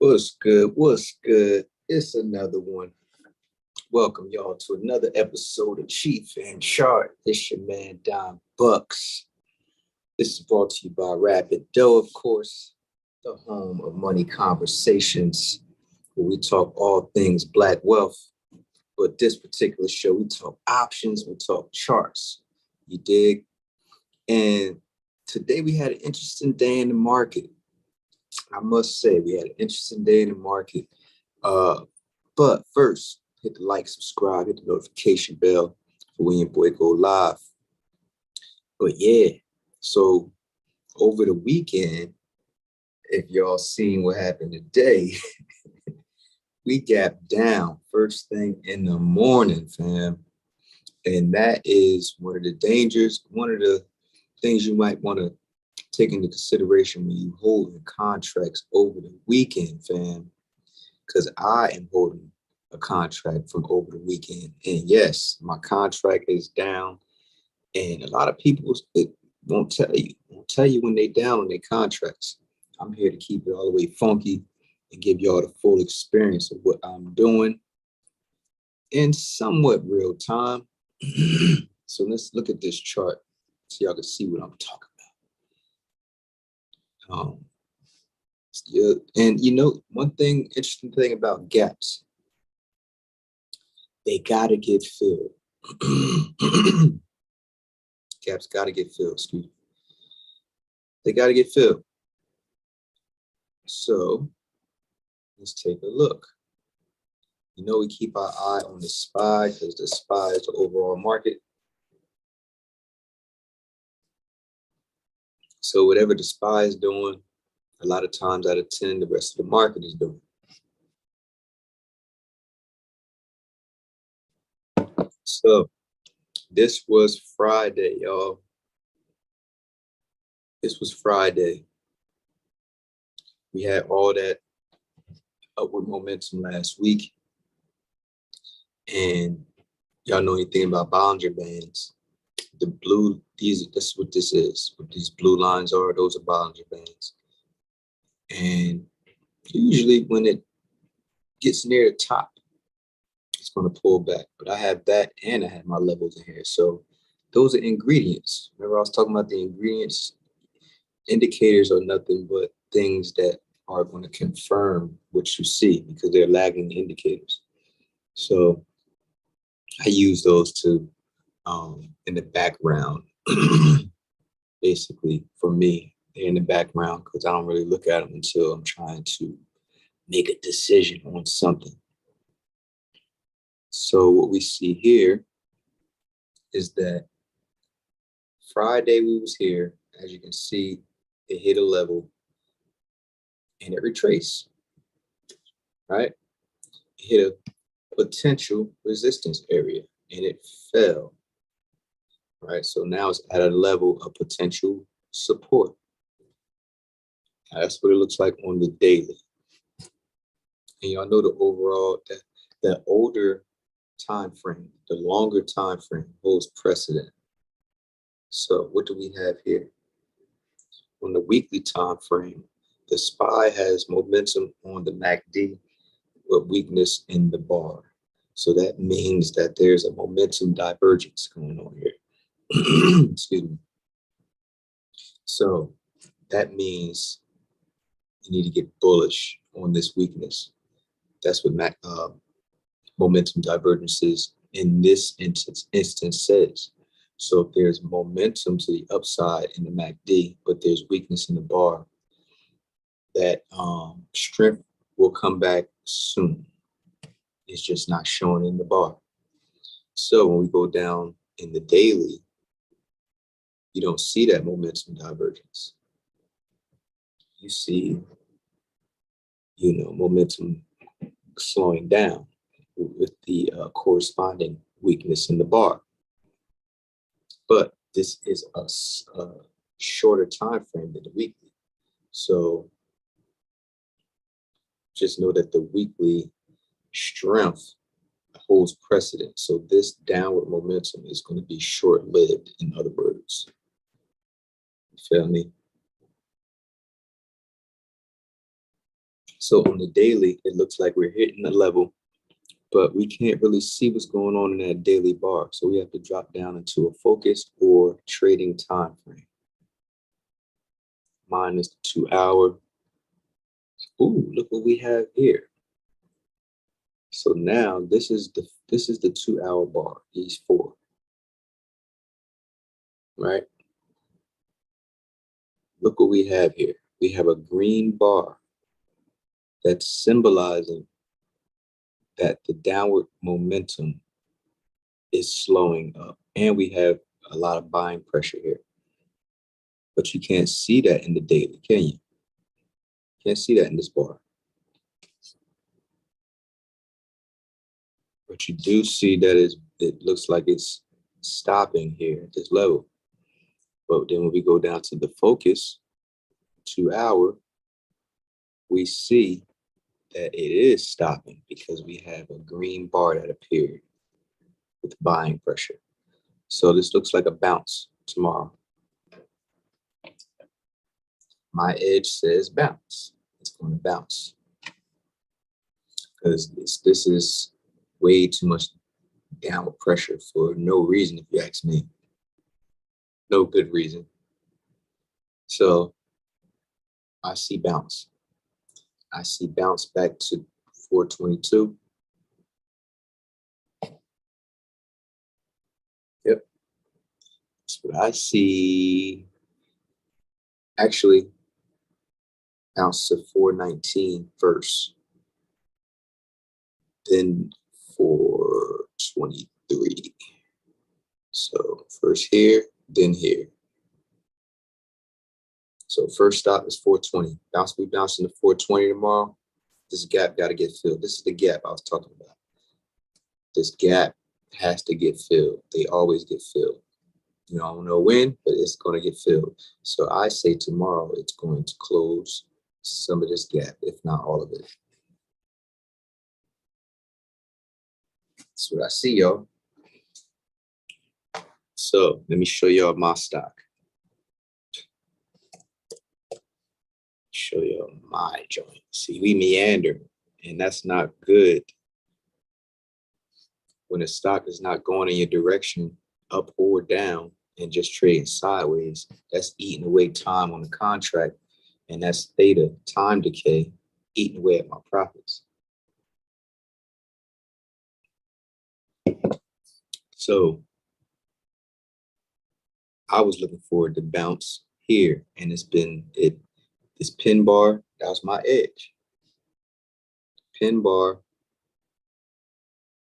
What's good? What's good? It's another one. Welcome y'all to another episode of Cheef and Chart. It's your man Don Bucks. This is brought to you by Rapid Dough, of course, the home of money conversations, where we talk all things Black wealth. But this particular show, we talk options, we talk charts. You dig? And today we had an interesting day in the market. I must say, we had an interesting day in the market. But first, hit the like, subscribe, hit the notification bell for when your boy go live. But yeah, so over the weekend, if y'all seen what happened today, we gapped down first thing in the morning, fam. And that is one of the dangers, one of the things you might want to take into consideration when you hold contracts over the weekend, fam. Because I am holding a contract from over the weekend. And yes, my contract is down. And a lot of people won't tell you when they down on their contracts. I'm here to keep it all the way funky and give y'all the full experience of what I'm doing in somewhat real time. So let's look at this chart so y'all can see what I'm talking about. Yeah, and one interesting thing about gaps, they gotta get filled. Gaps gotta get filled, excuse me. They gotta get filled. So let's take a look. We keep our eye on the SPY because the SPY is the overall market. So whatever the SPY is doing, a lot of times out of 10, the rest of the market is doing. So this was Friday, y'all. This was Friday. We had all that upward momentum last week. And y'all know anything about Bollinger Bands. The blue, this is what this is. What these blue lines are, those are Bollinger Bands. And usually when it gets near the top, it's going to pull back. But I have that and I have my levels in here. So those are ingredients. Remember I was talking about the ingredients? Indicators are nothing but things that are going to confirm what you see because they're lagging indicators. So I use those to in the background. Basically, for me, they're in the background because I don't really look at them until I'm trying to make a decision on something. So what we see here is that Friday we was here. As you can see, it hit a level and it retraced, right? It hit a potential resistance area and it fell, right? So now it's at a level of potential support. That's what it looks like on the daily. And y'all know the overall, that older time frame, the longer time frame holds precedent. So what do we have here? On the weekly time frame, the SPY has momentum on the MACD with weakness in the bar. So that means that there's a momentum divergence going on here. Excuse me. So that means you need to get bullish on this weakness. That's what momentum divergences in this instance says. So if there's momentum to the upside in the MACD, but there's weakness in the bar, that strength will come back soon. It's just not showing in the bar. So when we go down in the daily, you don't see that momentum divergence. You see, momentum slowing down with the corresponding weakness in the bar. But this is a shorter time frame than the weekly. So just know that the weekly strength holds precedent. So this downward momentum is going to be short-lived, in other words. You feel me? So on the daily, it looks like we're hitting a level, but we can't really see what's going on in that daily bar. So we have to drop down into a focus or trading time frame. Mine is the 2 hour. Ooh, look what we have here. So now this is the 2 hour bar, these four, right? Look what we have here. We have a green bar that's symbolizing that the downward momentum is slowing up. And we have a lot of buying pressure here. But you can't see that in the daily, can you? Can't see that in this bar. But you do see that it looks like it's stopping here at this level. But then when we go down to the focus, 2 hour, we see that it is stopping because we have a green bar that appeared with buying pressure. So this looks like a bounce tomorrow. My edge says bounce. It's going to bounce because this is way too much downward pressure for no reason, if you ask me. No good reason. So I see bounce. I see bounce back to 422. Yep. That's what I see. Actually, bounce to 419 first. Then 423. So first here, then here. So first stop is 420. We bouncing to 420 tomorrow. This gap got to get filled. This is the gap I was talking about. This gap has to get filled. They always get filled. I don't know when, but it's going to get filled. So I say tomorrow it's going to close some of this gap, if not all of it. That's what I see, y'all. So let me show y'all my stock. Show y'all my joint. See, we meander, and that's not good. When the stock is not going in your direction, up or down, and just trading sideways, that's eating away time on the contract, and that's theta, time decay, eating away at my profits. So I was looking forward to bounce here, and this pin bar, that was my edge. Pin bar,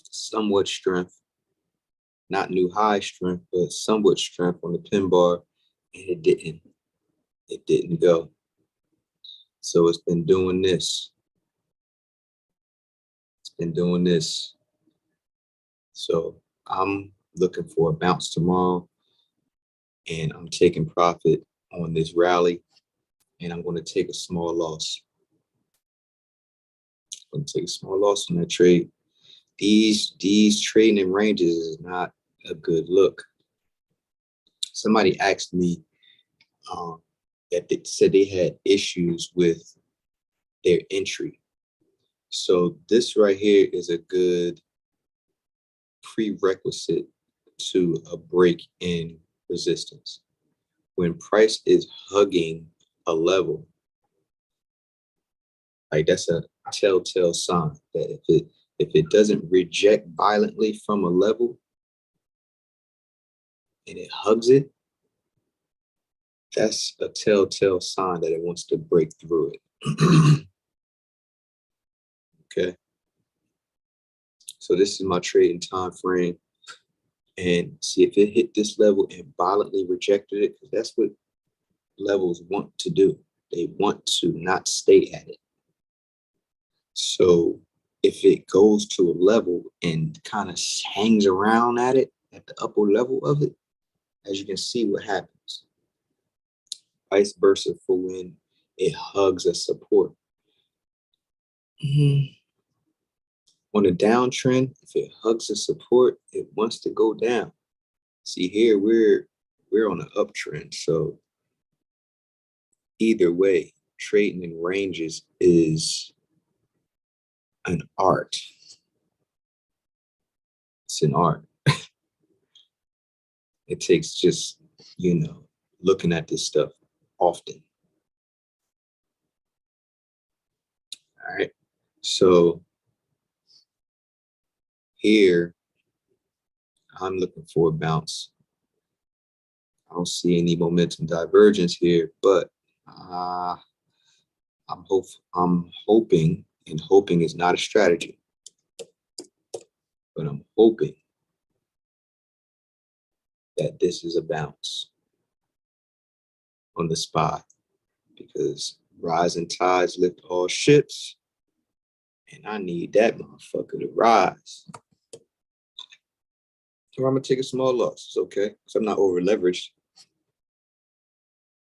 somewhat strength, not new high strength, but somewhat strength on the pin bar, and it didn't go. So it's been doing this. It's been doing this. So I'm looking for a bounce tomorrow, and I'm taking profit on this rally, and I'm going to take a small loss. I'm going to take a small loss on that trade. These trading in ranges is not a good look. Somebody asked me that they said they had issues with their entry. So this right here is a good prerequisite to a break in resistance. When price is hugging a level, like that's a telltale sign that if it doesn't reject violently from a level and it hugs it, that's a telltale sign that it wants to break through it. Okay. So this is my trading time frame. And see if it hit this level and violently rejected it, because that's what levels want to do. They want to not stay at it. So if it goes to a level and kind of hangs around at it, at the upper level of it, as you can see what happens. Vice versa for when it hugs a support. On a downtrend, if it hugs a support, it wants to go down. See here, we're on an uptrend. So either way, trading in ranges is an art. It's an art. It takes just, looking at this stuff often. All right. So here, I'm looking for a bounce. I don't see any momentum divergence here, but I'm hoping, and hoping is not a strategy, but I'm hoping that this is a bounce on the spot, because rising tides lift all ships, and I need that motherfucker to rise. Or I'm gonna take a small loss. It's okay, because I'm not over leveraged.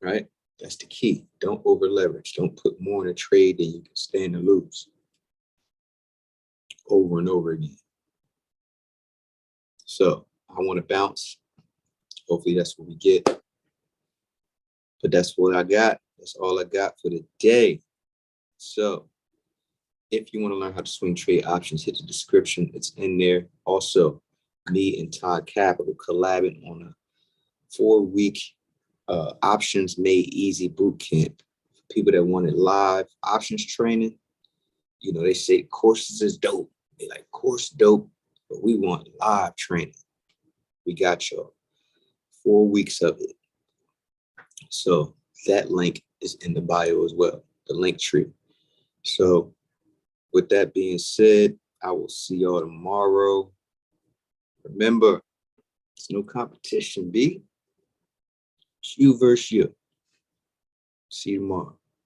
Right? That's the key. Don't over leverage. Don't put more in a trade than you can stand to lose. Over and over again. So I want to bounce. Hopefully that's what we get. But that's what I got. That's all I got for the day. So if you want to learn how to swing trade options, hit the description. It's in there. Also, me and Todd Capital collabing on a 4-week options made easy boot camp. People that wanted live options training. They say courses is dope. They like course dope, but we want live training. We got y'all. 4 weeks of it. So that link is in the bio as well, the link tree. So with that being said, I will see y'all tomorrow. Remember, it's no competition, B. It's you versus you. See you tomorrow.